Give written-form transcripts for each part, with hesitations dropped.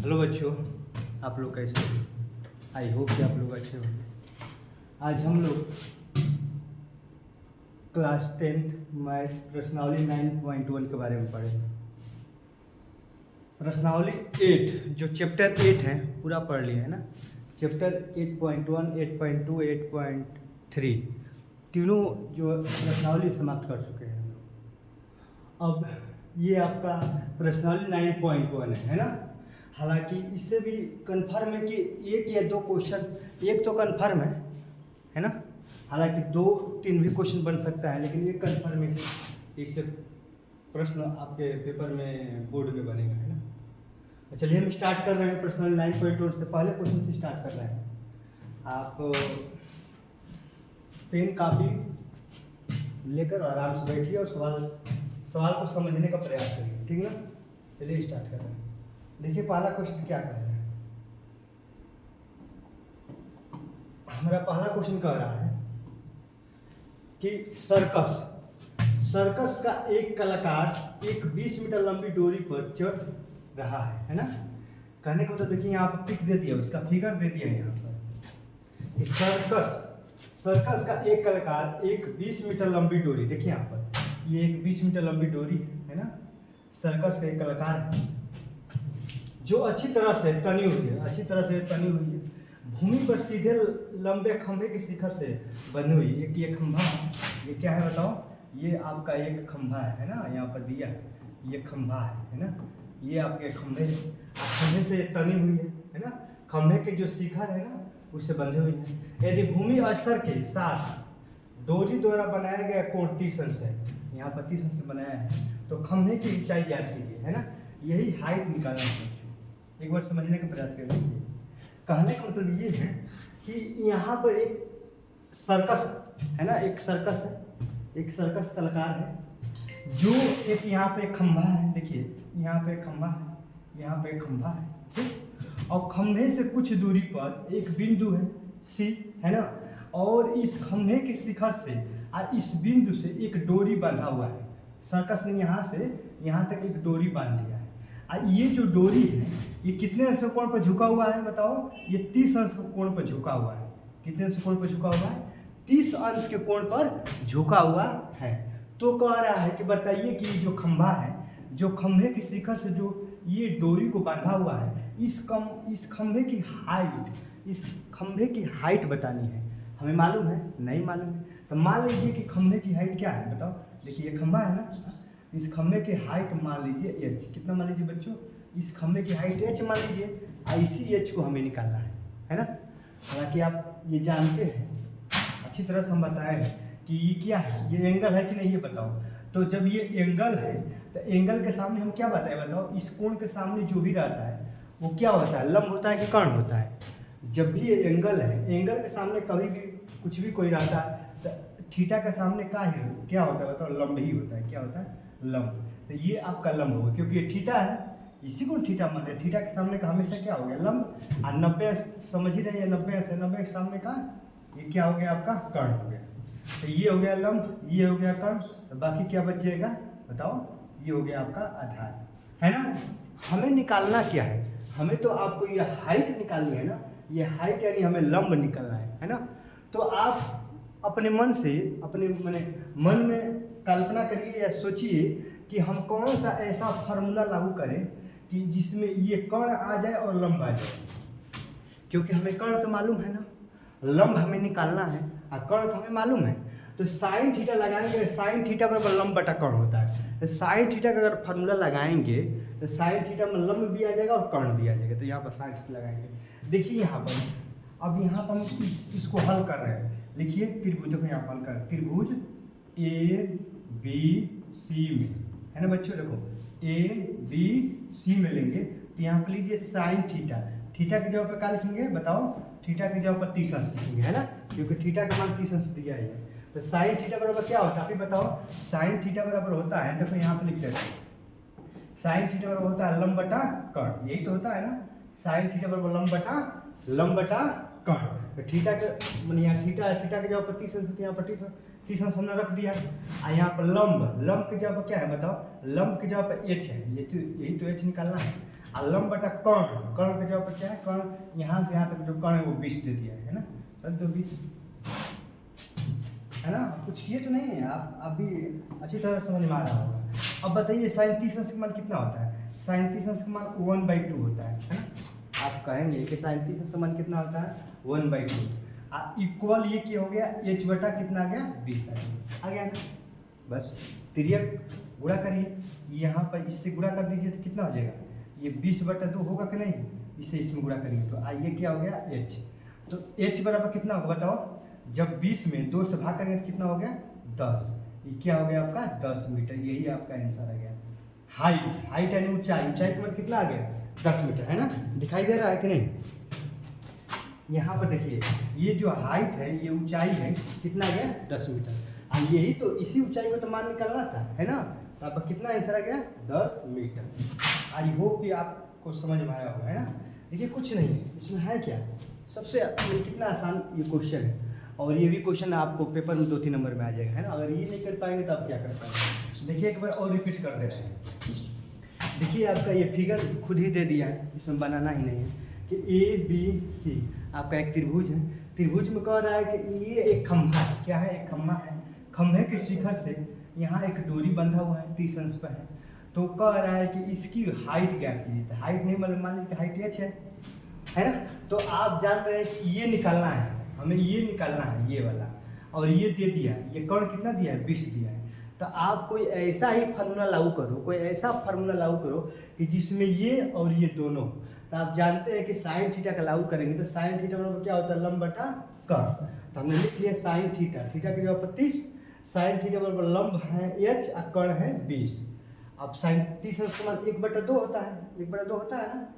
Hello बच्चों, आप लोग कैसे हो? आई होप कि आप लोग अच्छे हो। आज हम लोग क्लास 10th मैथ प्रश्नावली 9.1 के बारे में पढ़ेंगे। प्रश्नावली 8 जो चैप्टर 8 है पूरा पढ़ लिया है ना। चैप्टर 8.1, 8.2, 8.3 तीनों जो प्रश्नावली समाप्त कर चुके हैं हम लोग। अब ये आपका प्रश्नावली 9.1 है ना। हालांकि इससे भी कन्फर्म है कि एक या दो क्वेश्चन, एक तो कन्फर्म है ना। हालांकि 2-3 भी क्वेश्चन बन सकता है, लेकिन ये कन्फर्म है कि इससे प्रश्न आपके पेपर में बोर्ड में बनेगा, है ना। तो चलिए हम स्टार्ट कर रहे हैं प्रश्न 9.1 से। पहले क्वेश्चन से स्टार्ट कर रहे हैं। आप पेन कापी लेकर आराम से बैठिए और सवाल को समझने का प्रयास करिए, ठीक ना। चलिए स्टार्ट कर रहे हैं। देखिए पहला क्वेश्चन क्या कह रहा है। हमारा पहला क्वेश्चन कह रहा है कि सर्कस का एक कलाकार एक 20 मीटर लंबी डोरी पर चढ़ रहा है ना। कहने का मतलब देखिए यहाँ पर पिक दे दिया, उसका फिगर दे दिया यहाँ पर कि सर्कस का एक कलाकार एक 20 मीटर लंबी डोरी, देखिए यहाँ पर ये एक 20 मीटर लंबी डोरी है ना। सर्कस का एक कलाकार है जो अच्छी तरह से तनी हुई है, भूमि पर सीधे लंबे खंभे के शिखर से बनी हुई। एक ये खंभा, ये क्या है बताओ। ये आपका एक खंभा है ना, यहाँ पर दिया है, ये खंभा है ना। ये आपके खंभे से तनी हुई है ना। खंभे के जो शिखर है ना उससे बंधे हुई है। यदि भूमि स्तर के साथ डोरी द्वारा बनाया गया कोण 30 अंश है, यहाँ पर 30 अंश से बनाया है, तो खंभे की ऊंचाई ज्ञात कीजिए, है ना। यही हाइट निकालना है। एक बार समझने का प्रयास करिए। कहने का मतलब ये है कि यहाँ पर एक सर्कस है ना, एक सर्कस कलाकार है जो एक यहाँ पे खंभा है, देखिए यहाँ पे खंभा है, यहाँ पे खंभा है, ठीक। और खंभे से कुछ दूरी पर एक बिंदु है सी, है ना। और इस खंभे के शिखर से और इस बिंदु से एक डोरी बांधा हुआ है। सर्कस ने यहाँ से यहाँ तक एक डोरी बांध दिया है। और ये जो डोरी है ये कितने अंश कोण पर झुका हुआ है बताओ। ये 30 अंश कोण पर झुका हुआ है। कितने अंश कोण पर झुका हुआ है? 30 अंश के कोण पर झुका हुआ है। तो कह रहा है कि बताइए कि जो खंभा है, जो खंभे के शिखर से जो ये डोरी को बांधा हुआ है, इस खंभे की हाइट बतानी है। हमें मालूम है? नहीं मालूम है। तो मान लीजिए कि खंभे की हाइट क्या है बताओ। देखिए ये खंभा है ना, इस खंभे की हाइट मान लीजिए h। कितना मान लीजिए बच्चों? इस खंभे की हाइट h मान लीजिए। इसी h को हमें निकालना है ना। हालांकि आप ये जानते हैं, अच्छी तरह से हम बताए हैं कि ये क्या है, ये एंगल है कि नहीं ये बताओ। तो जब ये एंगल है तो एंगल के सामने हम क्या बताए बताओ। इस कोण के सामने जो भी रहता है वो क्या होता है, लंब होता है कि कर्ण होता है। जब भी ये एंगल है, एंगल के सामने कभी भी कुछ भी कोई रहता है तो थीटा के सामने क्या होता है बताओ, लंब ही होता है। क्या होता है? लंब। तो ये आपका लंब होगा क्योंकि ये थीटा है, इसी को थीटा मान रहे। थीटा के सामने का हमेशा क्या हो गया, लंब। और 90 समझ ही रहे हैं, 90 के सामने का ये क्या हो गया आपका, कर्ण हो गया। तो ये हो गया लंब, ये हो गया कर्ण, तो बाकी क्या बच जाएगा बताओ। ये हो गया आपका आधार, है ना। हमें निकालना क्या है, हमें तो आपको ये हाइट निकालनी है ना। ये हाइट यानी हमें लंब निकालना है ना। तो आप अपने मन से, अपने मन में कल्पना करिए या सोचिए कि हम कौन सा ऐसा फार्मूला लागू करें कि जिसमें ये कर्ण आ जाए और लंब आ जाए। क्योंकि हमें कर्ण तो मालूम है ना, लंब हमें निकालना है और कर्ण तो हमें मालूम है। तो साइन थीटा लगाएंगे, साइन थीटा बराबर लंब बटा कर्ण होता है। तो साइन थीटा का अगर फार्मूला लगाएंगे तो साइन थीटा में लंब भी आ जाएगा और कर्ण भी आ जाएगा। तो यहाँ पर साइन थीटा लगाएंगे। देखिए यहाँ पर, अब यहाँ पर हम इसको हल कर रहे हैं। लिखिए त्रिभुजों को यहाँ हल करें। त्रिभुज ABC में, है ना बच्चों। देखो ABC में लेंगे तो यहाँ पर लीजिए साइन थीटा। थीटा की जगह पर क्या लिखेंगे बताओ? थीटा की जगह पर 30 अंश लिखेंगे, है ना, क्योंकि थीटा का मान 30 अंश दिया है। तो साइन थीटा बराबर क्या होता है अभी बताओ। साइन थीटा बराबर होता है, देखो यहाँ पर लिख देते हैं, साइन थीटा बराबर होता है लंब बटा कर्ण। यही तो होता है ना, साइन थीटा बराबर लंब बटा कर्ण। तो थीटा के यहाँ थीटा की जगह पर 30 अंश, यहाँ पर 30 अंश हमने रख दिया। और यहाँ पर लंब की जगह पर क्या है बताओ। लंब की जगह पर h है, यही तो h निकालना है। और लंब बटा कर्ण, कर्ण का जवाब क्या है, कर्ण यहाँ से यहाँ तक जो कर्ण है वो 20 दे दिया है ना, रख दो 20, है ना। कुछ किए तो नहीं है आप, अभी अच्छी तरह समझ में आ रहा होगा। अब बताइए साइन 30 अंश का मान कितना होता है, साइन 30 अंश का मान 1/2 होता है ना। आप कहेंगे कि साइन 30 अंश का मान कितना होता है 1/2, इक्वल ये क्या हो गया h बटा कितना आ गया 20 आ गया ना। बस तिर्यक गुणा करिए, यहाँ पर इससे गुणा कर दीजिए तो कितना हो जाएगा, ये 20/2 होगा कि नहीं, इसे इसमें गुणा करेंगे तो ये क्या हो गया h। तो h बराबर कितना होगा बताओ, जब 20 में 2 से भाग करेंगे तो कितना हो गया 10, ये क्या हो गया आपका 10 मीटर, यही आपका आंसर आ गया। हाइट, हाइट यानी ऊंचाई, ऊंचाई का मतलब कितना आ गया 10 मीटर, है ना। दिखाई दे रहा है कि नहीं, यहाँ पर देखिए ये जो हाइट है ये ऊंचाई है कितना आ गया 10 मीटर, यही तो इसी ऊंचाई को तो मान निकालना था, है ना। तो आपका कितना आंसर आ गया 10 मीटर। आई होप कि आपको समझ में आया होगा, है ना। देखिए कुछ नहीं है इसमें, है क्या, सबसे कितना आसान ये क्वेश्चन है, और ये भी क्वेश्चन आपको पेपर में 2-3 नंबर में आ जाएगा, है ना। अगर ये नहीं कर पाएंगे तो आप क्या कर पाएंगे। देखिए एक बार और रिपीट कर दे रहे हैं, देखिए आपका ये फिगर खुद ही दे दिया है, इसमें बनाना ही नहीं है कि ABC आपका एक त्रिभुज है, त्रिभुज में कह रहा है कि ये एक खंभा है, क्या है एक खंभा है, खंभे के शिखर से यहाँ एक डोरी बंधा हुआ है 30 अंश पर है, तो कह रहा है कि इसकी हाइट ज्ञात कीजिए। तो हाइट नहीं मतलब मान लीजिए हाइट h है ना। तो आप जान रहे हैं कि ये निकालना है, हमें ये निकालना है ये वाला, और ये दे दिया, ये कर्ण कितना दिया है 20 दिया है। तो आप कोई ऐसा ही फार्मूला लागू करो, कोई ऐसा फार्मूला लागू करो कि जिसमें ये और ये दोनों, तो आप जानते हैं कि साइन थीटा का लागू करेंगे तो साइन थीटा बराबर क्या होता है लंब बटा कर्ण। तो हमने लिख लिया साइन थीटा, थीटा की जगह 35, साइन थीटा बराबर लंब है h और कर्ण है 20। अब साइन 30 अंश का मान 1/2 होता है, 1/2 होता है ना,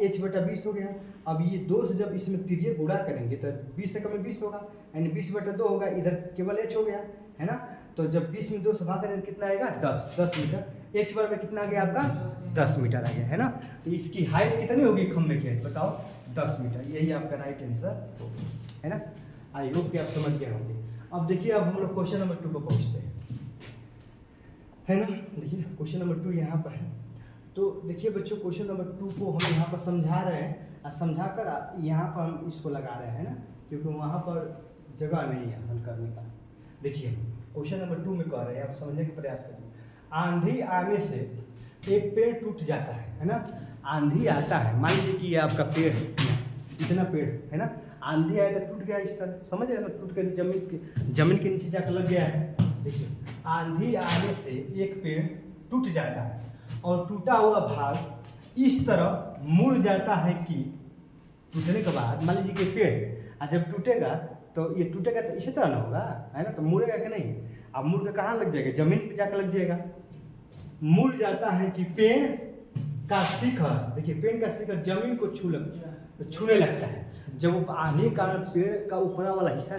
h बटा 20 हो गया। अब ये 2 से जब इसमें तिर्यक गुणा करेंगे तो 20 से कम में 20 होगा, यानी 20/2 होगा, इधर केवल h हो गया, है ना। तो जब 20 में 2 से भाग करेंगे कितना आएगा 10 मीटर, h बराबर कितना आ गया आपका 10 मीटर आ गया, है ना। तो इसकी हाइट कितनी होगी खंभे की हाइट बताओ 10 मीटर, यही आपका राइट आंसर है ना। आई होप कि आप समझ गए होंगे। अब देखिए अब हम लोग क्वेश्चन नंबर 2 पर पहुँचते हैं, है ना। देखिए क्वेश्चन नंबर 2 यहाँ पर है, तो देखिए बच्चों क्वेश्चन नंबर 2 को हम यहाँ पर समझा रहे हैं, और समझा कर यहाँ पर हम इसको लगा रहे हैं ना, क्योंकि वहाँ पर जगह नहीं है हल करने का। देखिए क्वेश्चन नंबर 2 में कह रहे हैं, आप समझने का प्रयास करिए। आंधी आने से एक पेड़ टूट जाता है ना, आंधी आता है, मान लीजिए कि ये आपका पेड़ है, इतना पेड़ है ना, आंधी आया तो टूट गया इस तरह, समझ रहे हैं ना, टूट कर जमीन के नीचे जाकर लग गया है। देखिए आंधी आने से एक पेड़ टूट जाता है और टूटा हुआ भाग इस तरह मुड़ जाता है कि टूटने के बाद मान लीजिए कि पेड़ जब टूटेगा तो ये टूटेगा तो इसी तरह ना होगा, है ना, तो मुड़ेगा कि नहीं। अब मुड़ के कहाँ लग जाएगा, जमीन पे जाकर लग जाएगा। मुड़ जाता है कि पेड़ का शिखर, देखिए पेड़ का शिखर जमीन को छूने लगता है। जब आने का पेड़ का ऊपरा वाला हिस्सा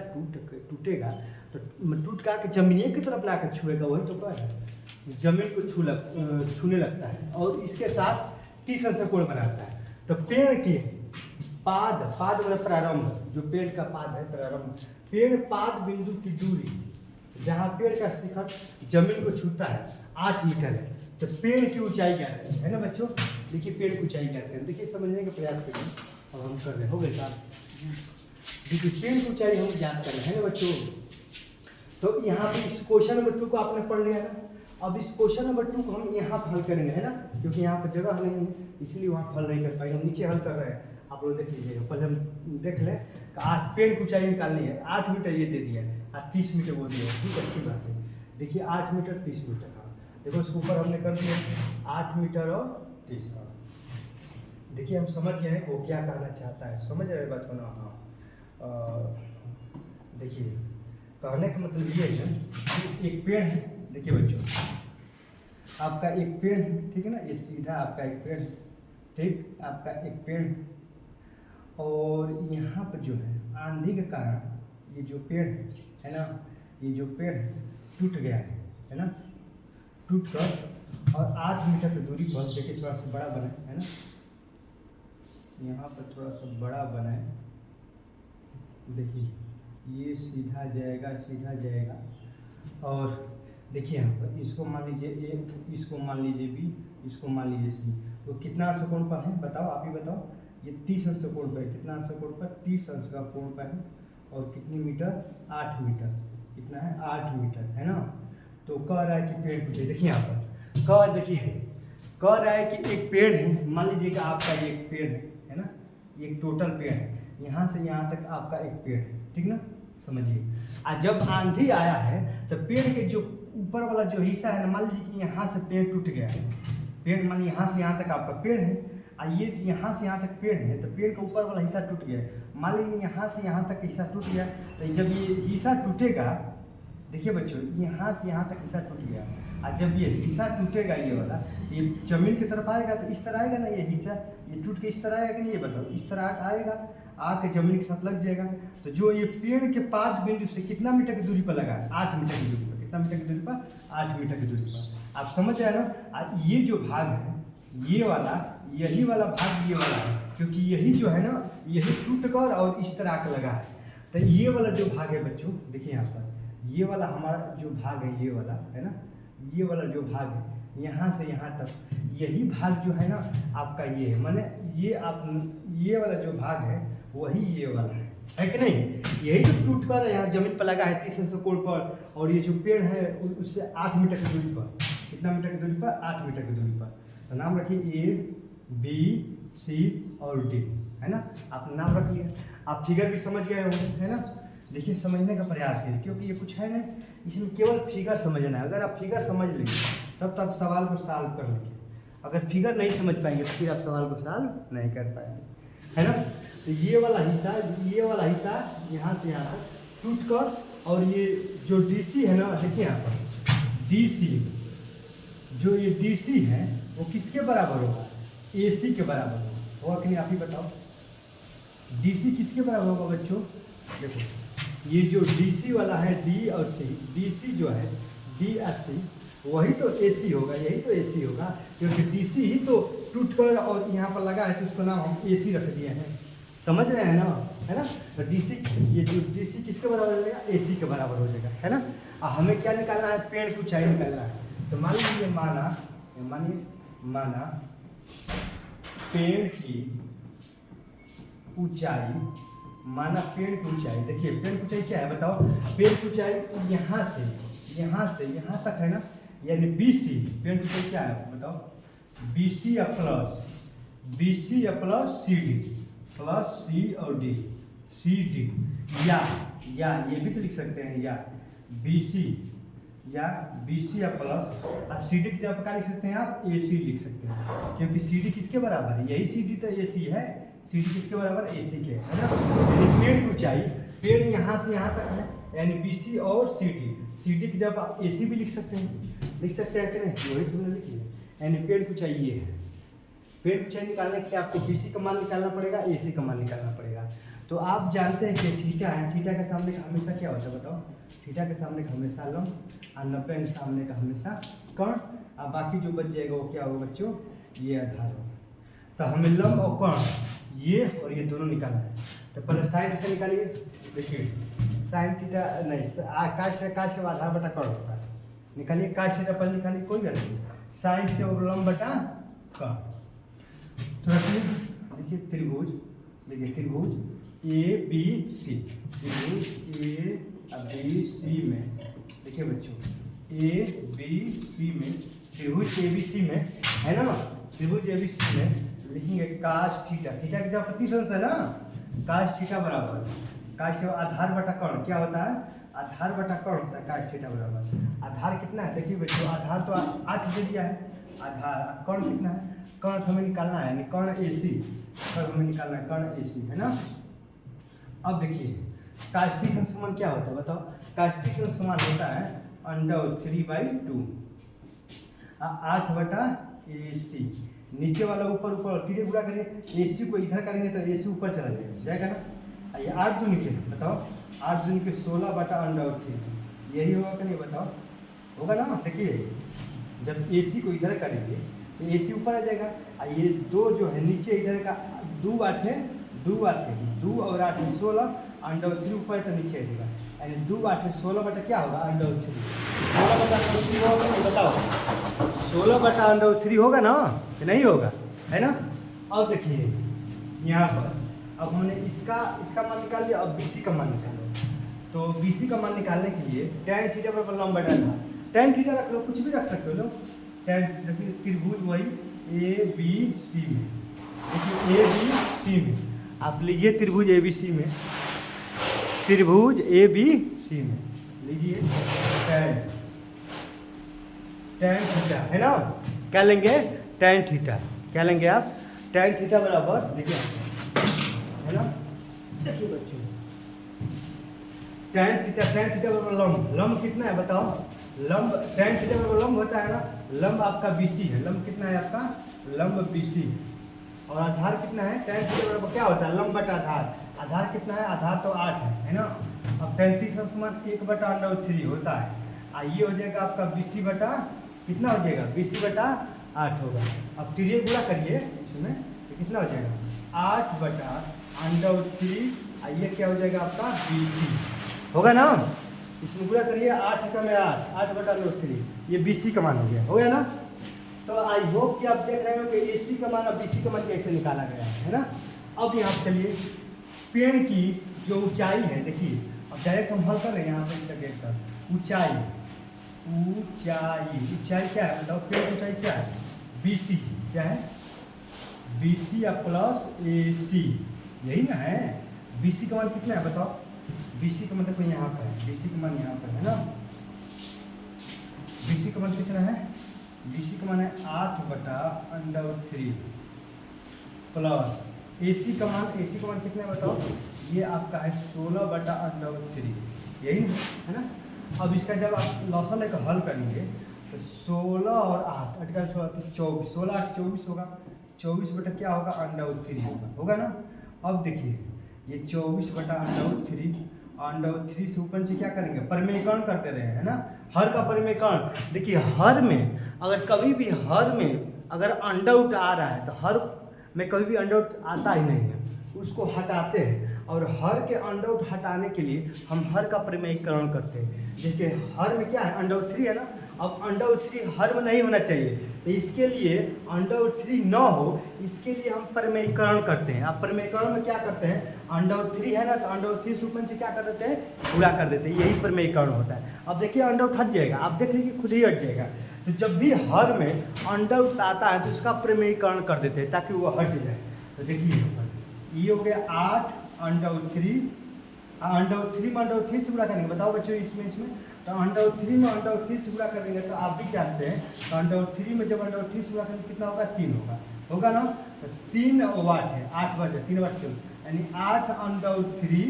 टूटेगा तो टूट का के जमीन की तरफ लाकर छुएगा, वही तो कह है, जमीन को छूने लगता है और इसके साथ 30 अंश कोण बनाता है। तो पेड़ के पाद मतलब प्रारंभ, जो पेड़ का पाद है प्रारंभ, पेड़ पाद बिंदु की दूरी जहाँ पेड़ का शिखर जमीन को छूता है 8 मीटर है। तो पेड़ की ऊंचाई क्या है ना बच्चों, देखिए पेड़ की ऊंचाई क्या है, देखिए समझने का प्रयास करिए। अब हम कर रहे हो गए साहब, देखिए पेड़ की ऊंचाई हम ज्ञात कर रहे हैं ना बच्चों। तो यहाँ पे इस क्वेश्चन नंबर 2 को आपने पढ़ लिया ना, अब इस क्वेश्चन नंबर 2 को हम यहाँ हल करेंगे, है ना, क्योंकि यहाँ पर जगह नहीं है इसलिए वहाँ हल नहीं कर पाएंगे, हम नीचे हल कर रहे हैं। आप लोग देख लीजिएगा, पहले हम देख लें कि 8 पेड़ की ऊंचाई निकालनी है, 8 मीटर ये दे दिया है और 30 मीटर वो दिया है, ठीक अच्छी बात है। देखिए 8 मीटर 30 मीटर, हाँ देखो इसके ऊपर हमने कर दिया 8 मीटर और 30। देखिए हम समझ गए हैं वो क्या कहना चाहता है, समझ रहे बात को ना। हाँ देखिए कहने का मतलब ये है कि एक पेड़ है, देखिए बच्चों आपका एक पेड़ है, ठीक है ना, ये सीधा आपका एक पेड़, ठीक आपका एक पेड़, और यहाँ पर जो है आंधी के कारण ये जो पेड़ है ना, ये जो पेड़ टूट गया है ना, टूट कर और 8 मीटर की दूरी पर, देखिए थोड़ा सा बड़ा बना है ना, यहाँ पर थोड़ा सा बड़ा बना है, देखिए ये सीधा जाएगा और देखिए यहाँ पर इसको मान लीजिए ए, इसको मान लीजिए बी, इसको मान लीजिए सी। तो कितना अंश कोण पर है बताओ, आप ही बताओ। ये 30 अंश कोण पर है। कितना अंश कोण पर? 30 अंश का कोण पर है। और कितनी मीटर? 8 मीटर। कितना है? 8 मीटर, है ना। तो कह रहा है कि पेड़ टूटे। देखिए यहाँ पर कह रहा है कि एक पेड़ है, मान लीजिए कि आपका ये एक पेड़ है ना, ये एक टोटल पेड़ है, यहाँ से यहाँ तक आपका एक पेड़ है, ठीक ना, समझिए। आज जब आंधी आया है तो पेड़ के जो ऊपर वाला जो हिस्सा है ना, मान लीजिए कि यहाँ से पेड़ टूट गया है। पेड़ मान लीजिए यहाँ से यहाँ तक आपका पेड़ है, और ये यहाँ से यहाँ तक पेड़ है, तो पेड़ का ऊपर वाला हिस्सा टूट गया है। मान लीजिए यहाँ से यहाँ तक हिस्सा टूट गया, तो जब ये हिस्सा टूटेगा, देखिए बच्चों, यहाँ से यहाँ तक हिस्सा टूट गया, और जब ये हिस्सा टूटेगा ये वाला, ये जमीन की तरफ आएगा तो इस तरह आएगा ना, ये हिस्सा ये टूट के इस तरह आएगा कि नहीं, ये बताओ। इस तरह आएगा, आके जमीन के साथ लग जाएगा। तो जो ये पेड़ के 5 बिंदु से कितना मीटर की दूरी पर लगा है? 8 मीटर की दूरी पर। कितना मीटर की दूरी पर? 8 मीटर की दूरी पर। आप समझ रहे हैं ना। ये जो भाग है, ये वाला, यही वाला भाग ये वाला है, क्योंकि यही जो है ना, यही टूट कर और इस तरह का लगा है। तो ये वाला जो भाग है बच्चों, देखिए यहाँ पर, ये वाला हमारा जो भाग है, ये वाला है ना, ये वाला जो भाग है यहाँ से यहाँ तक, यही भाग जो है ना आपका ये है, माने ये ये वाला जो भाग है वही ये वाला है कि नहीं। यही तो टूट कर यहाँ जमीन पर लगा है 30 अंश कोण पर, और ये जो पेड़ है उससे 8 मीटर की दूरी पर। कितना मीटर की दूरी पर? 8 मीटर की दूरी पर। तो नाम रखिए ए, बी, सी और डी, है ना। आपने नाम रख लिया। आप फिगर भी समझ गए होंगे, है ना। देखिए समझने का प्रयास कीजिए, क्योंकि ये कुछ है नहीं, इसमें केवल फिगर समझना है। अगर आप फिगर समझ लेंगे तब आप सवाल को सॉल्व कर लेंगे। अगर फिगर नहीं समझ पाएंगे तो फिर आप सवाल को सॉल्व नहीं कर पाएंगे, है ना। तो ये वाला हिस्सा यहाँ से यहाँ तक टूट कर, और ये जो डीसी है ना, देखिए यहाँ पर डीसी, जो ये डीसी है वो किसके बराबर होगा? एसी के बराबर होगा कि नहीं, आप ही बताओ। डीसी किसके बराबर होगा बच्चों? देखो ये जो डीसी वाला है, डी और सी, डीसी जो है डी और सी, वही तो एसी होगा, यही तो एसी होगा, क्योंकि डीसी ही तो टूट कर और यहाँ पर लगा है, तो उसका नाम हम एसी रख दिए हैं। समझ रहे हैं ना, है ना। तो डीसी, ये जो डीसी किसके बराबर हो जाएगा? एसी के बराबर हो जाएगा, है ना। और हमें क्या निकालना है? पेड़ की ऊंचाई निकालना है। तो मान लीजिए माना पेड़ की ऊंचाई, माना पेड़ की ऊंचाई, देखिए पेड़ की ऊंचाई क्या है बताओ। पेड़ की ऊंचाई यहाँ से यहाँ तक है ना, यानी बीसी। पेड़ की ऊंचाई क्या है बताओ? बीसी या प्लस सी डी, प्लस सी और डी, सी डी, या ये भी तो लिख सकते हैं, या बीसी या प्लस, और सी डी की जगह क्या लिख सकते हैं आप? ए सी लिख सकते हैं, क्योंकि सी डी किसके बराबर है? यही सी डी तो ए सी है। सी डी किसके बराबर? ए सी के, है ना। पेड़ की ऊंचाई, पेड़ यहाँ से यहाँ तक है, यानी बी सी और सी डी। सी डी की जब आप ए सी भी लिख सकते हैं कि नहीं, वही तुमने लिखी है। यानी पेड़ की ऊंचाई ये है। पेड़ की ऊंचाई निकालने के लिए आपको बी सी का मान निकालना पड़ेगा, ए सी का मान निकालना पड़ेगा। तो आप जानते हैं कि थीटा है, थीटा के सामने का हमेशा क्या होता है बताओ? थीटा के सामने का हमेशा लंब, और 90 के सामने का हमेशा कर्ण, और बाकी जो बच जाएगा वो क्या होगा बच्चों? ये आधार होगा। तो हमें लंब और कर्ण, ये और ये दोनों निकालना है। तो पहले साइन थीटा निकालिए। देखिए साइन थीटा नहीं, काश आधार बटा कर्ण होता है। निकालिए काश थीटा पहले निकालिए, कोई बात नहीं। साइन थीटा और लंब बटा कर्ण। तो रखिए, देखिए त्रिभुज, देखिए त्रिभुज ए बी सी, त्रिभुज ए बी सी में, देखिए बच्चों ए बी सी में, त्रिभुज ए बी सी में, है ना, त्रिभुज ए बी सी में लिखेंगे काश थीटा, थीटा की जगह 25 अंश है ना, काश थीटा बराबर, काश आधार बटा कर्ण क्या होता है? आधार बटा कर्ण से काश थीटा बराबर। आधार कितना है? देखिए बच्चों आधार तो 8 दे दिया है आधार, कर्ण कितना है? कर्ण हमें निकालना है, यानी कर्ण ए सी, कर्ण हमें निकालना है, कर्ण ए सी, है ना। अब देखिए काष्ठी संस्करण क्या होता है बताओ? काष्ठी संस्करण होता है √3/2, 8 बटा ए सी। नीचे वाला ऊपर तीरे गुणा करें, ए सी को इधर करेंगे तो ए सी ऊपर चला जाएगा ना। ये 8 दूनी के बताओ, 8 दूनी के 16 बटा √3, यही होगा कि नहीं बताओ? होगा ना। देखिए जब ए सी को इधर करेंगे तो ए सी ऊपर आ जाएगा, और ये 2 जो है नीचे इधर का 2 आते 2 और 8 16, √3 ऊपर तो नीचे आ जाएगा। यानी 2 8 16 बटा क्या होगा √3। 16 बटा √3 होगा नहीं बताओ, 16 बटा √3 होगा ना कि नहीं होगा, है ना। अब देखिए यहाँ पर अब हमने इसका मान निकाल लिया, अब BC का मान निकालो। तो BC का मान निकालने के लिए tan थीटा बराबर लंब बटा था, tan थीटा रख लो, कुछ भी रख सकते हो लोग। tan देखिए त्रिभुज वही ABC में, देखिए ABC में आप लीजिए त्रिभुज ABC में, त्रिभुज ABC में लीजिए tan थीटा, है ना। क्या लेंगे tan थीटा, क्या लेंगे आप tan थीटा बराबर देखिए, है ना। देखिए बच्चों tan थीटा बराबर लंब कितना है बताओ, लंब tan थीटा बराबर लंब होता है ना, लंब आपका BC है, लंब कितना है आपका लंब BC, और आधार कितना है tan थीटा बराबर क्या होता है लंब बटा आधार, आधार कितना है आधार तो 8 है ना। अब 35 का समान 1 बटा √3 होता है, ये हो जाएगा आपका BC बटा कितना हो जाएगा BC बटा 8 होगा। अब 3 गुणा करिए इसमें तो कितना हो जाएगा 8 बटा √3, ये क्या हो जाएगा आपका BC होगा ना। इसमें गुणा करिए 8 का में 8 बटा √3, ये BC का मान हो गया ना। तो आई होप कि आप देख रहे हो कि AC का मान और BC का मान कैसे निकाला गया है ना। अब यहाँ चलिए पेड़ की जो ऊंचाई है, देखिए अब डायरेक्ट हम हल कर रहे हैं यहाँ पे इसका गेट का ऊंचाई क्या है बताओ, पेड़ की ऊंचाई क्या है BC, क्या है BC या प्लस AC, यही ना है। BC का मान कितना है बताओ, BC का मतलब यहाँ पर है, BC का मान यहाँ पर है ना। BC का मान कितना है, BC का मान है 8 बटा √3 प्लस AC का मान कितना है बताओ, ये आपका है 16 बटा √3, यही है ना। अब इसका जब आप लॉसन लेकर हल करेंगे तो 16 और 8 अटका 16 तो 24, 16 8 24 होगा, 24 बटा क्या होगा √3 होगा ना। अब देखिए ये 24 बटा √3 से ऊपर से क्या करेंगे परिमेयकरण करते रहे, है ना। हर का परिमेयकरण देखिए, हर में अगर कभी भी हर में अगर अंडर आ रहा है तो हर में कभी भी अंडर आता ही नहीं है, उसको हटाते हैं, और हर के अंडर हटाने के लिए हम हर का परिमेयकरण करते हैं। देखिए हर में क्या है √3 है ना, अब √3 हर में नहीं होना चाहिए, तो इसके लिए √3 न हो, इसके लिए हम परिमेयकरण करते हैं। अब परिमेयकरण में क्या करते हैं, √3 है ना तो √3 से ऊपर से क्या कर देते हैं गुणा कर देते हैं, यही परिमेयकरण होता है। अब देखिए अंडर हट जाएगा, आप देख लीजिए खुद ही हट जाएगा। तो जब भी हर में अंडर आता है तो उसका परिमेयकरण कर देते हैं ताकि वो हट जाए। तो देखिए ये हो गया 8 √3 में √3 से गुणा करेंगे, बताओ बच्चों इसमें तो √3 में √3 से गुणा करेंगे तो आप भी जानते हैं तो √3 में जब √3 से गुणा करेंगे कितना होगा 3 होगा ना। तो 3 वाट है, 8 वाट है, 3 वाट क्यों, यानी 8 √3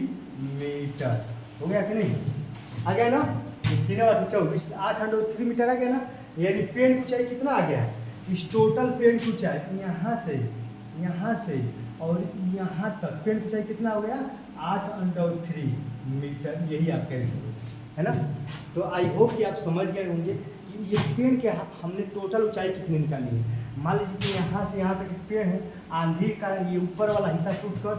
मीटर हो गया कि नहीं, आ गया ना। 3 वाट 24, 8 √3 मीटर आ गया ना। यानी पेड़ की ऊंचाई कितना आ गया है, इस टोटल पेड़ की ऊंचाई यहाँ से और यहाँ तक पेड़ की ऊंचाई कितना हो गया 8 √3 मीटर, यही आप कह सकते है ना। तो आई होप कि आप समझ गए होंगे कि ये पेड़ के हमने टोटल ऊंचाई कितनी निकाली है। मान लीजिए कि यहाँ से यहाँ तक एक पेड़ है, आंधी का ये ऊपर वाला हिस्सा टूट कर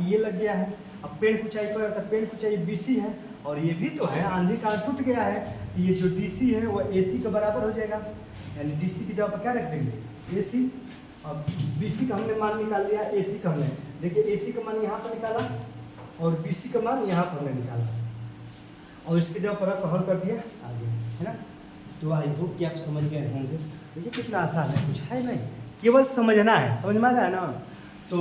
ये लग गया है। अब पेड़ की ऊंचाई पर पेड़ की ऊंचाई BC है, और ये भी तो है आंधी का टूट गया है, ये जो DC है वो AC के बराबर हो जाएगा, यानी DC की जगह पर क्या रख देंगे AC। अब BC का हमने मान निकाल लिया, AC का हमने देखिए AC का मान यहाँ पर निकाला और BC का मान यहाँ पर हमने निकाला, और इसके जगह पर हल कर दिया आगे, है ना। तो आई होप कि आप समझ गए होंगे। देखिए कितना आसान है, कुछ है नहीं, केवल समझना है, समझ में आ रहा है ना। तो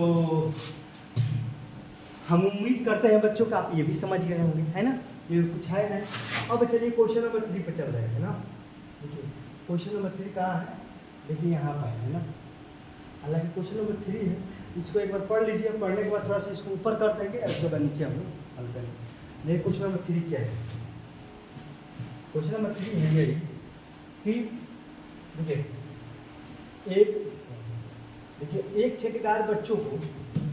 हम उम्मीद करते हैं बच्चों का आप ये भी समझ गए होंगे, है ना, ये कुछ है नहीं। अब चलिए क्वेश्चन नंबर 3 पर चल रहे हैं ना। देखिए क्वेश्चन नंबर 3 कहाँ है, देखिए यहाँ पर है ना। हालांकि क्वेश्चन नंबर 3 है, इसको एक बार पढ़ लीजिए, पढ़ने के बाद थोड़ा सा इसको ऊपर कर देंगे और उसके बाद नीचे हम लोग हल करेंगे। देखिए क्वेश्चन नंबर 3 क्या है, क्वेश्चन नंबर 3 है यही कि देखिए एक ठेकेदार बच्चों को,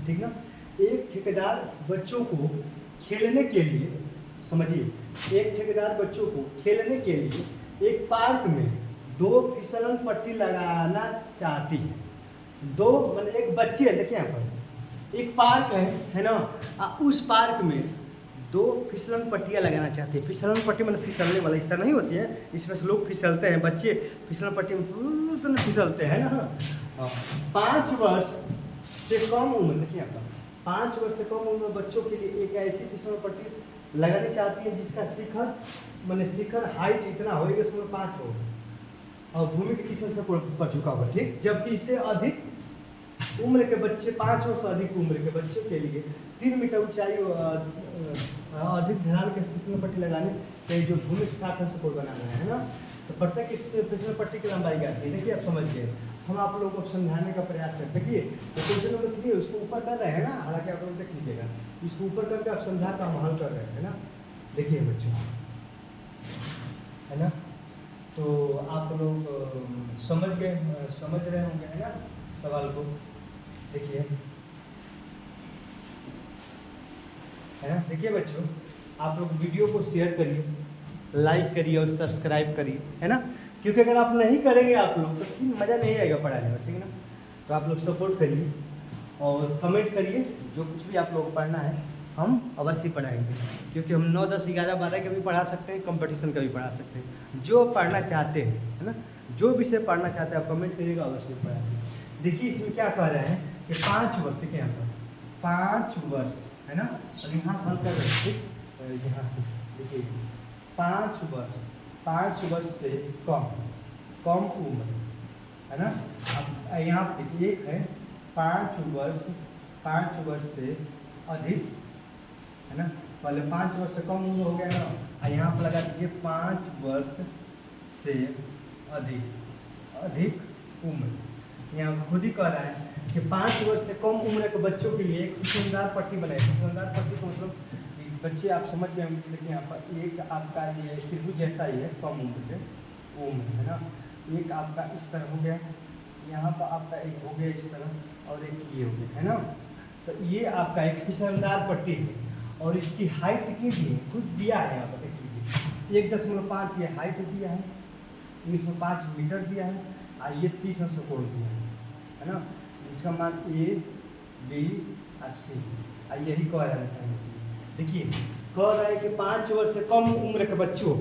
ठीक ना, एक ठेकेदार बच्चों को खेलने के लिए, समझिए, एक ठेकेदार बच्चों को खेलने के लिए एक पार्क में 2 फिसलन पट्टी लगाना चाहती है। 2 मतलब एक बच्चे है, देखिए यहाँ पर एक पार्क है ना, उस पार्क में 2 फिसलन पट्टियाँ लगाना चाहते हैं। फिसलन पट्टी मतलब फिसलने वाला, इस तरह नहीं होती है, इसमें से लोग फिसलते हैं, बच्चे फिसलन पट्टी में फिसलते हैं ना। 5 वर्ष से कम उम्र, देखिए यहाँ पर 5 वर्ष से कम उम्र बच्चों के लिए एक ऐसी फिसलन पट्टी लगानी चाहती है जिसका शिखर मैंने शिखर हाइट इतना हो 1.5 हो और भूमि के किसी से पर झुका हुआ, ठीक। जबकि इससे अधिक उम्र के बच्चे, 5 वर्ष से अधिक उम्र के बच्चों के लिए 3 मीटर ऊंचाई अधिक ढलान के फिसलन पट्टी लगाने के जो भूमि के 60 से कोड बनाना है ना। तो प्रत्येक इस फिसलन पट्टी की लंबाई क्या है, देखिए आप समझ गए। हम आप लोगों को समझाने का प्रयास करते हैं। देखिए तो क्वेश्चन नंबर 3 उसको ऊपर कर रहे हैं ना, हालांकि आप लोग देख लीजिएगा, इसको ऊपर करके आप समझा का हम हल कर रहे हैं ना। देखिए बच्चों, है ना, तो आप लोग समझ रहे होंगे, है ना सवाल को। देखिए, है ना, देखिए बच्चों, आप लोग वीडियो को शेयर करिए, लाइक करिए और सब्सक्राइब करिए, है ना, क्योंकि अगर आप नहीं करेंगे आप लोग तो फिर मज़ा नहीं आएगा पढ़ाने में, ठीक है ना। तो आप लोग सपोर्ट करिए और कमेंट करिए, जो कुछ भी आप लोग को पढ़ना है हम अवश्य पढ़ाएंगे, क्योंकि हम 9, 10, 11, 12 का भी पढ़ा सकते हैं, कंपटीशन का भी पढ़ा सकते हैं, जो पढ़ना चाहते हैं, है ना, जो विषय पढ़ना चाहते हैं आप कमेंट करिएगा, अवश्य पढ़ाएंगे। देखिए इसमें क्या कह रहे हैं कि 5 वर्ष, देखिए यहाँ पर 5 वर्ष, है ना, और यहाँ से हल कर रहे हैं, ठीक, यहाँ से देखिए 5 वर्ष से कम उम्र, है ना। अब यहाँ पर एक है 5 वर्ष से अधिक, है ना, पहले 5 वर्ष से कम उम्र हो गया ना, और यहाँ पर लगा दीजिए 5 वर्ष से अधिक उम्र। यहाँ खुद ही कह रहा है कि 5 वर्ष से कम उम्र के बच्चों के लिए एक फिसलनदार पट्टी बनाए। फिसलनदार पट्टी को मतलब बच्चे आप समझ गए होंगे, लेकिन यहाँ पर एक आपका ये त्रिभुज जैसा ही है, कम उम्र के उम्र, है ना। एक आपका इस तरह हो गया, यहाँ पर आपका एक हो गया इस तरह, और एक ये हो गया, है ना। तो ये आपका एक फिसलनदार पट्टी है और इसकी हाइट कितनी दी है, खुद दिया है यहाँ पर, देख लीजिए 1.5 ये हाइट दिया है, 105 मीटर दिया है, और ये 30 अंश कोण दिया है ना। इसका मान A, B और C, और यही कह रहा है। देखिए कह रहा है कि 5 वर्ष से कम उम्र के बच्चों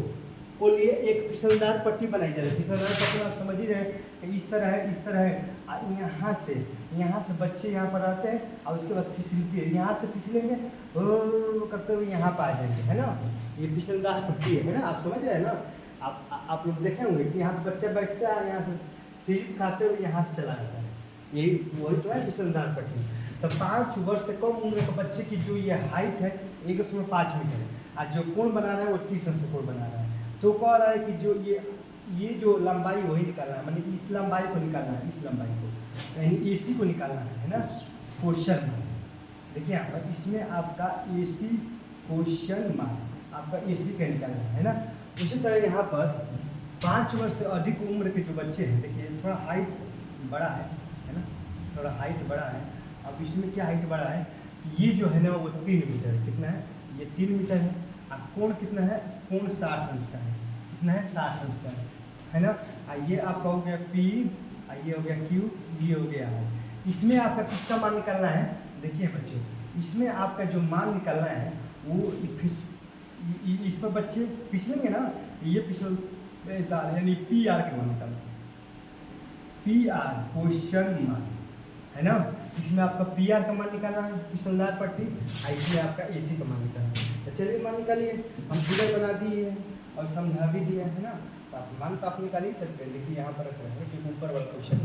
को लिए एक फिसलनदार पट्टी बनाई जा रही है। फिसलनदार पट्टी आप समझ ही रहे हैं, इस तरह है, इस तरह है, यहाँ से बच्चे यहाँ पर आते हैं और उसके बाद फिसलती है, यहाँ से फिसलेंगे करते हुए यहाँ पर आ जाएंगे, है ना। ये फिसलनदार पट्टी है ना, आप समझ रहे हैं ना। आप लोग देखे होंगे कि यहाँ पर बच्चा बैठता है, यहाँ से सीट खाते हुए यहाँ से चला जाता है, यही वही तो है फिसलनदार पट्टी। तो 5 वर्ष से कम उम्र के बच्चे की जो ये हाइट है 1.5 मीटर है, और जो कोण बना रहा है वो 30 अंश कोण बना रहा है। तो कह रहा है कि जो ये जो लंबाई वही निकालना है, मतलब इस लंबाई को निकालना है, इस लंबाई को, यानी AC को निकालना है ना, क्वेश्चन मार्क। देखिए यहाँ पर इसमें आपका AC क्वेश्चन मार्क, आपका AC का निकालना है ना। उसी तरह यहाँ पर 5 वर्ष से अधिक उम्र के जो बच्चे हैं, देखिए थोड़ा हाइट बड़ा है ना, थोड़ा हाइट बड़ा है। अब इसमें क्या हाइट बड़ा है, ये जो है ना वो 3 मीटर है, कितना है, ये 3 मीटर है, और कोण कितना है, कोण 60 अंश का है, कितना है 60 अंश का है ना। ये आपका हो गया P, ये हो गया Q, ये हो गया है। इसमें आपका किसका मान निकालना है, देखिए बच्चों, इसमें आपका जो मान निकालना है वो इस पर बच्चे फिसलेंगे ना, ये फिसल यानी PR के मान निकालना, PR क्वेश्चन मान, है ना। इसमें आपका PR का मान निकालना है, फिसलनदार पट्टी, इसमें आपका AC का मान निकालना है। तो चलिए मान निकालिए, हम फिगर बना दिए हैं और समझा भी दिया है ना। तो आप मान तो आप निकाल ही सकते हैं। देखिए यहाँ पर रख रहे हैं कि ऊपर वाला क्वेश्चन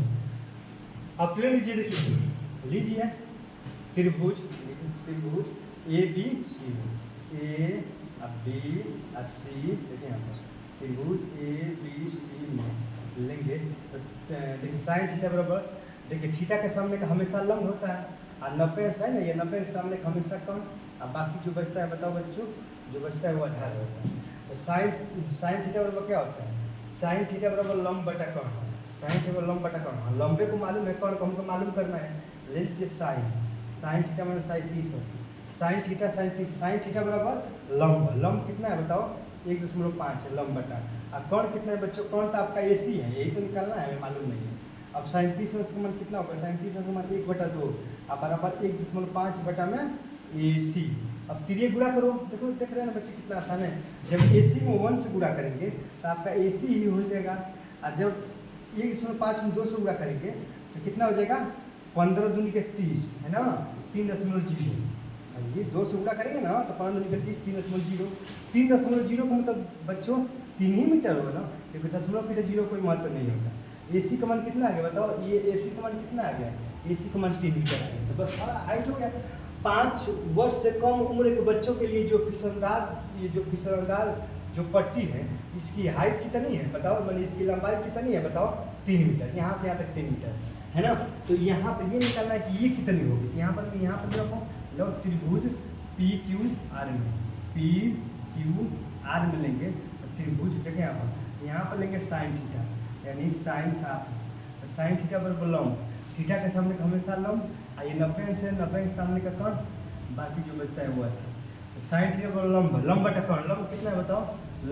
आप ले लीजिए, देखिए लीजिए त्रिभुज ABC, A और B और C, देखिए यहाँ पर त्रिभुज ABC में लेंगे तो देखिए साइन थीटा बराबर, देखिए थीटा के सामने का हमेशा लंब होता है, और 90 है ना, ये 90 के सामने का हमेशा कम, और बाकी जो बचता है बताओ बच्चों, जो बचता है वो आधार होता है। तो साइन थीटा बराबर क्या होता है, साइन थीटा बराबर लंब बटा कर्ण, साइन थीटा लंब बटा कर्ण। लंबे को मालूम है, कर्ण को हमको मालूम करना है, ले लीजिए साइन थीटा मतलब साइन 30 है, sine theta sine 30, sine theta बराबर लंब कितना है बताओ, 1.5 है लंब बटा, और कर्ण कितना है बच्चों, कर्ण तो आपका AC है, यही तो निकालना है, हमें मालूम नहीं है। अब साइन 30 अंश का मान कितना होगा, साइन 30 अंश का मान 1/2, अब बराबर 1.5 बटा में AC, अब तिरिय गुणा करो, देखो देख रहे हैं ना बच्चे कितना आसान है। जब AC में 1 से गुणा करेंगे तो आपका AC ही हो जाएगा, और जब 1/5 में 2 से गुणा करेंगे तो कितना हो जाएगा, 15 दूनी के 30 है ना, 3.0। ये 2 से गुणा करेंगे ना तो 15 दूनी के 30, 3.0। 3.0 का मतलब बच्चों 3 ही मीटर होगा ना, क्योंकि दशमलव के 0 कोई महत्व नहीं होता। AC का मान कितना आ गया बताओ, ये AC का मान कितना आ गया, AC का मान 3 मीटर आ गया। तो बस हाइट हो गया। 5 वर्ष से कम उम्र के बच्चों के लिए जो फिसलनदार जो पट्टी है, इसकी हाइट कितनी है बताओ, मैंने इसकी लंबाई कितनी है बताओ, 3 मीटर। यहाँ से यहाँ तक 3 मीटर है ना। तो यहाँ पर ये निकालना है कि ये कितनी होगी। यहाँ पर रखो, लो त्रिभुज PQR में, PQR में लेंगे तो त्रिभुज देखें यहाँ पर लेंगे साइन थीटा, यानी साइन साफ, साइन थीटा बराबर लंब, थीटा के सामने हमेशा लंब, ये 90 से 90 के सामने का कर्ण, बाकी जो बचता है वो है। तो साइन थीटा बराबर लंब बटा कर्ण, लंब कितना है बताओ,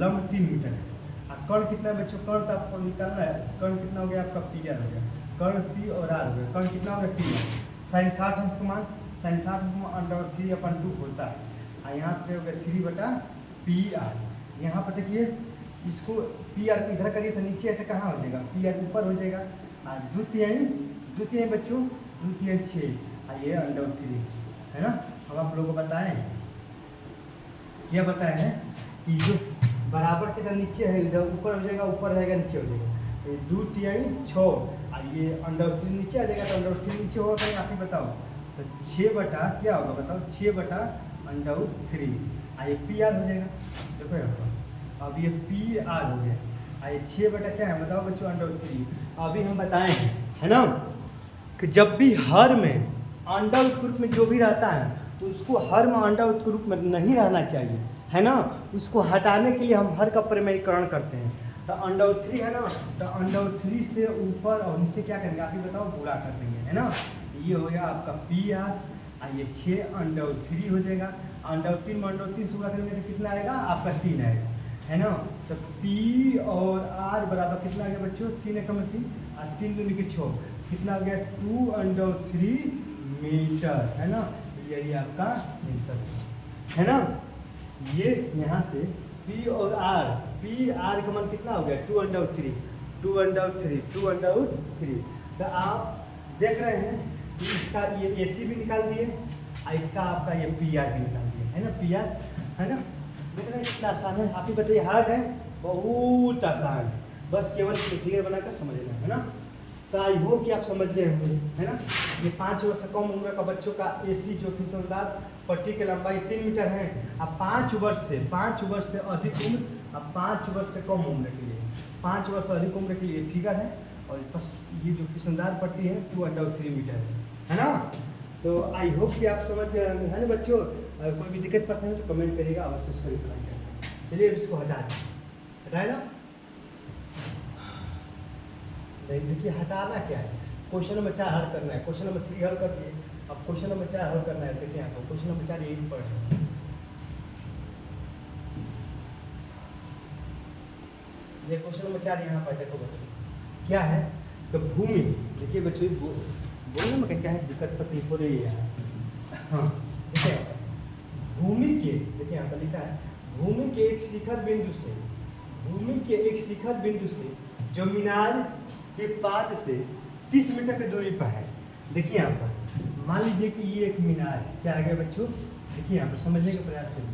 लंब 3 मीटर है। और कर्ण कितना है बच्चों, कर्ण तो आपको निकालना है, कर्ण कितना हो गया आपका PR हो गया, कर्ण P और R हो गया, कर्ण कितना हो गया 3। साइन 60 अंश का मान, साइन 60 √3/2 होता है, और यहाँ पे हो गया 3/PR। यहाँ पर देखिए इसको PR इधर करिए तो नीचे है तो कहाँ हो जाएगा, PR ऊपर हो जाएगा, और द्वितीय बच्चों, द्वितीय 6, और ये √3 है ना। हम आप लोगों को बताएं, क्या बताया है कि जो बराबर के इधर नीचे है, इधर ऊपर हो जाएगा, ऊपर रहेगा नीचे हो जाएगा, तो 2/3 6, और ये √3 नीचे आ जाएगा, तो √3 नीचे होगा कहीं आप ही बताओ, तो 6 बटा क्या होगा बताओ, 6 बटा √3, और ये PR हो जाएगा। देखो यहाँ पर अब ये PR हो गया, और ये 6 बटा क्या है बताओ बच्चों, √3। अभी हम बताएं है ना कि जब भी हर में अंडा उत्तर रूप में जो भी रहता है तो उसको हर में अंडा उत्तर रूप में नहीं रहना चाहिए, है ना। उसको हटाने के लिए हम हर का परिमेयीकरण करते हैं। तो √3 है ना, तो √3 से ऊपर और नीचे क्या करेंगे आप ही बताओ, गुणा कर देंगे, है ना। ये हो गया आपका PR, और ये 6 √3 हो जाएगा, √3 में √3 से गुणा करेंगे तो कितना आएगा आपका 3 आएगा, है ना। तो P और R बराबर कितना आ गया बच्चों, 3 एकम 3, और 3 दूनी के 6, कितना हो गया 2√3 मीटर, है ना। यही आपका आंसर है ना। ये यहाँ से P और R का मान कितना हो गया 2√3। तो आप देख रहे हैं कि इसका ये AC भी निकाल दिए, और इसका आपका ये PR भी निकाल दिए, है ना, PR है ना। देख रहे हैं कितना आसान है, आप ही बताइए हार्ड है, बहुत आसान है, बस केवल क्लियर बनाकर समझ लेना, है ना। तो आई होप कि आप समझ रहे होंगे, है ना। ये 5 वर्ष से कम उम्र का बच्चों का AC जो फिसलनदार पट्टी की लंबाई 3 मीटर है। अब 5 वर्ष से अधिक उम्र, अब 5 वर्ष से कम उम्र के लिए, 5 वर्ष से अधिक उम्र के लिए फिगर है, और बस ये जो फिसलनदार पट्टी है 2√3 मीटर है ना। तो आई होप कि आप समझ गए है ना बच्चों। कोई भी दिक्कत परेशानी है तो कमेंट करिएगा, अवश्य उसको रिप्लाई करेंगे। चलिए अब इसको हटाए ना, देखिए हटाना क्या है, क्वेश्चन नंबर 4 हल करना है, क्वेश्चन नंबर 3 हल कर दिए, अब क्वेश्चन नंबर 4 हल करना है। देखिए यहाँ पर क्वेश्चन नंबर 4 यही पर ये क्वेश्चन नंबर 4 यहाँ पर देखो बच्चों क्या है, तो भूमि, देखिए बच्चों बोलने में क्या है दिक्कत तकलीफ हो रही है। हाँ देखिए भूमि के, देखिए यहाँ पर लिखा है भूमि के एक शिखर बिंदु से जो मीनार के पाद से 30 मीटर की दूरी पर है। देखिए यहाँ पर मान लीजिए कि ये एक मीनार है, क्या आ गया बच्चों, देखिए यहाँ पर समझने का प्रयास करिए।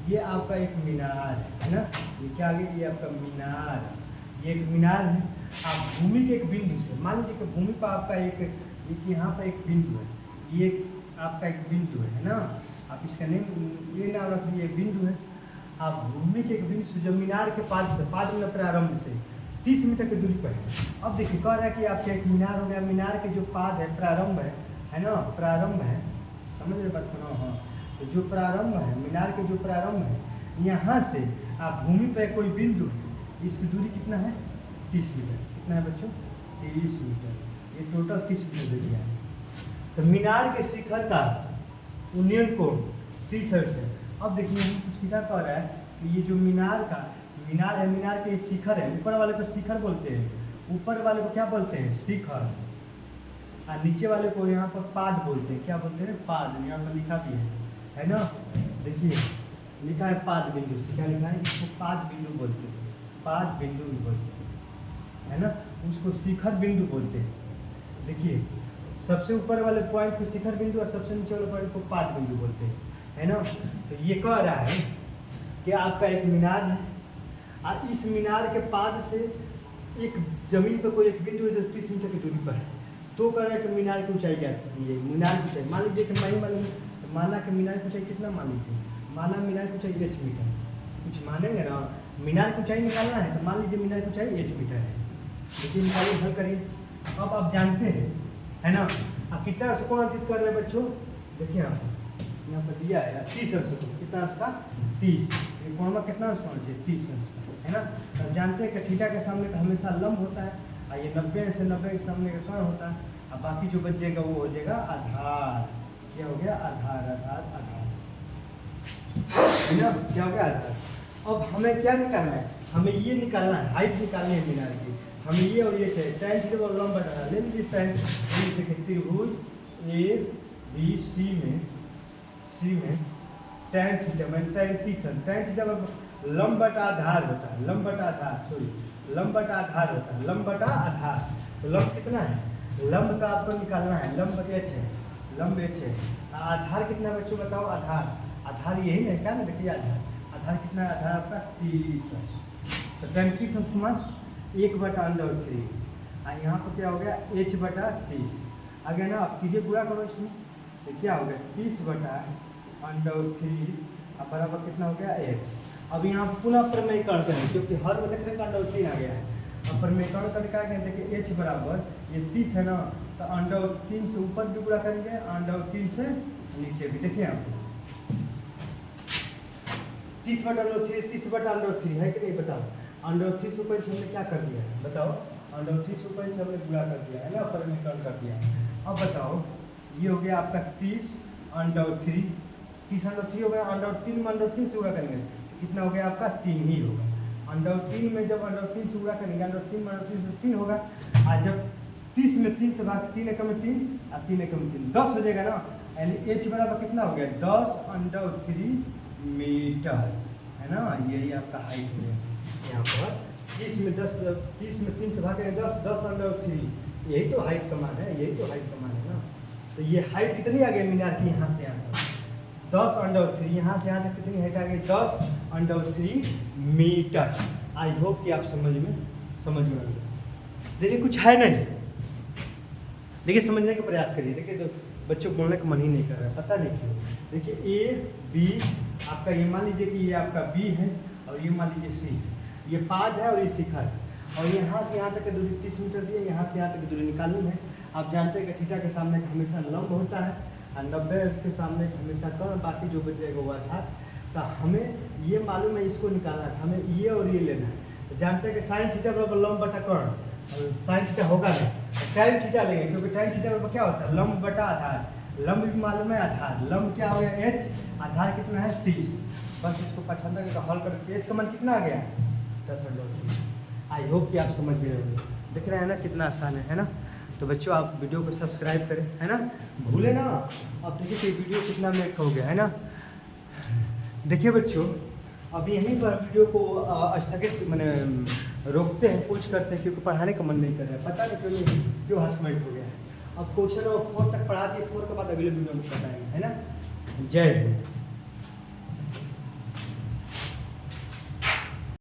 ये आपका एक मीनार है ना, ये क्या आ गया, ये आपका मीनार, ये एक मीनार है। आप भूमि के एक बिंदु से, मान लीजिए कि भूमि पर आपका एक यहाँ पर एक बिंदु है, ये आपका एक बिंदु है ना, आप इसका नेम ये नाम रख लीजिए बिंदु है। आप भूमि के एक बिंदु से जो मीनार के पाद में प्रारंभ से 30 मीटर की दूरी पर है। अब देखिए कह रहा है कि आपका एक मीनार हो गया, मीनार के जो पाद है प्रारंभ है ना, प्रारंभ है, समझ रहे बात सुनो। हाँ तो जो प्रारंभ है, मीनार के जो प्रारंभ है, यहाँ से आप भूमि पर कोई बिंदु, इसकी दूरी कितना है 30 मीटर, कितना है बच्चों 30 मीटर, ये टोटल 30 मीटर दे दिया है। तो मीनार के शिखर का उन्नयन कोण 30 है। अब देखिए सीधा कह रहा है कि ये जो मीनार है, मीनार के शिखर है, ऊपर वाले को शिखर बोलते हैं, ऊपर वाले को क्या बोलते हैं शिखर, और नीचे वाले को यहाँ पर पाद बोलते हैं, क्या बोलते हैं पाद, यहाँ पर लिखा भी है ना। देखिए लिखा है पाद बिंदु से, क्या लिखा है, इसको पाद बिंदु बोलते हैं, पाद बिंदु भी बोलते हैं, है ना। उसको शिखर बिंदु बोलते हैं। देखिए सबसे ऊपर वाले पॉइंट को शिखर बिंदु और सबसे नीचे वाले पॉइंट को पाद बिंदु बोलते हैं, है ना। तो ये कह रहा है कि आपका एक मीनार है और इस मीनार के पाद से एक जमीन पर कोई एक बिंदु है जो 30 मीटर की दूरी पर है, तो कह रहा है कि मीनार की ऊंचाई क्या है, मीनार की ऊंचाई मान लीजिए कि मैं मालूम, तो माना कि मीनार की ऊंचाई कितना मान लीजिए, माना मीनार की ऊंचाई h मीटर, कुछ मानेंगे ना, मीनार की ऊंचाई निकालना है तो मान लीजिए मीनार की ऊंचाई h मीटर है, लेकिन निकालिए हल करिए। अब आप जानते हैं, है ना। अब कितना अंश कौन अंकित कर रहे हैं बच्चों, देखिए आप यहाँ पर दिया है 30 अंश को, कितना अंश का 30, ये कोण में कितना अंश होना चाहिए 30 अंश का, है ना। अब जानते हैं कि थीटा के सामने का हमेशा लंब होता है और ये 90 से 90 के सामने का कोण होता है, अब बाकी जो बच जाएगा वो हो जाएगा आधार, क्या हो गया आधार, आधार आधार, है ना, क्या हो गया आधार। अब हमें क्या निकालना है, हमें ये निकालना है, हाइट निकालनी है मीनार की, हमें ये और ये चाहिए, tan थीटा और लंब बढ़ाना, ले लीजिए tan, देखिए त्रिभुज ए बी सी में tan थीटा में tan 30, tan थीटा में लंब बटा आधार होता है, लंब बटा आधार, सॉरी लंब बटा आधार होता है, लंब बटा आधार, तो लंब कितना है, लंब का आपको निकालना है, लंब h है, लंब h है, आधार कितना है बच्चों बताओ, आधार, आधार यही है क्या ना, देखिए आधार, आधार कितना है, आधार आपका 30 है, तो tan 30 अंश मान 1/√3, और यहाँ पर क्या हो गया h/30 आ गया ना। अब चीज़ें पूरा करो इसमें, तो क्या हो गया 30/√3 अब बराबर कितना हो गया h। अब यहाँ पुनः प्रमेयकरण करें क्योंकि हर में देख रहे हैं √3 आ गया है, अब प्रमेयकरण करके क्या करें, देखिए h बराबर ये 30 है ना, तो √3 से ऊपर भी पूरा करेंगे, √3 से नीचे भी, देखिए आप 30/√3 30/√3 है कि नहीं बताओ, √3 से ऊपर हमने क्या कर दिया है बताओ, √3 से ऊपर हमने पूरा कर दिया है ना, प्रमेयकरण कर दिया है। अब बताओ ये हो गया आपका 30/√3 हो गया, √3 में √3 से पूरा करेंगे कितना हो गया आपका 3 ही होगा, √3 में जब √3 से पूरा करेंगे √3 में √3 से 3 होगा, और जब 30 में 3 से भाग 3 एकम 3 और 3 एकम 3 10 हो जाएगा ना, यानी h बराबर कितना हो गया 10√3 मीटर, है ना, यही आपका हाइट हो गया। यहाँ पर 30 में 3 से भाग 10√3, यही तो हाइट का मान है, यही तो हाइट का मान है ना। तो ये हाइट कितनी आ गई मीनार की, यहाँ से यहाँ तक 10√3, यहाँ से यहाँ तक कितनी हाइट आ गई 10√3 मीटर। आई होप कि आप समझ में आ गए। देखिए कुछ है नहीं, देखिए समझने का प्रयास करिए, देखिए तो बच्चों को बोलने का मन ही नहीं कर रहा है, पता नहीं क्यों। देखिए ए बी आपका, ये मान लीजिए कि ये आपका बी है और ये मान लीजिए सी है, ये पाद है और ये शिखर है, और यहाँ से यहाँ तक की दूरी 30 मीटर दी है, यहाँ से यहाँ तक की दूरी निकालनी है। आप जानते हैं कि थीटा के सामने हमेशा लंब होता है और 90 उसके सामने हमेशा कौन, बाकी जो बच जाएगा वो आधार। तो हमें ये मालूम है, इसको निकालना है, हमें ये और ये लेना है। तो जानते हैं कि साइन थीटा बराबर लंब बटा कर्ण, और साइन थीटा होगा नहीं, tan थीटा लेंगे क्योंकि tan थीटा बराबर क्या होता है लंब बटा आधार, लंब भी मालूम है आधार, लंब क्या हो गया h, आधार कितना है 30, बस इसको 75 का हल करके h का मान कितना आ गया 10/3। आई होप कि आप समझ गए होंगे, दिख रहे हैं ना कितना आसान है ना। तो बच्चों आप वीडियो को सब्सक्राइब करें, है ना, भूले ना। अब देखिए कि वीडियो कितना मिनट हो गया है ना। देखिए बच्चों अब यहीं पर वीडियो को स्थगित मैंने रोकते हैं, कुछ करते हैं क्योंकि पढ़ाने का मन नहीं कर रहा है, पता नहीं क्यों हर्षमेंट हो गया है। अब क्वेश्चन 4 तक पढ़ा दिए, 4 के बाद अगले वीडियो में बताएंगे, है ना। जय हिंद।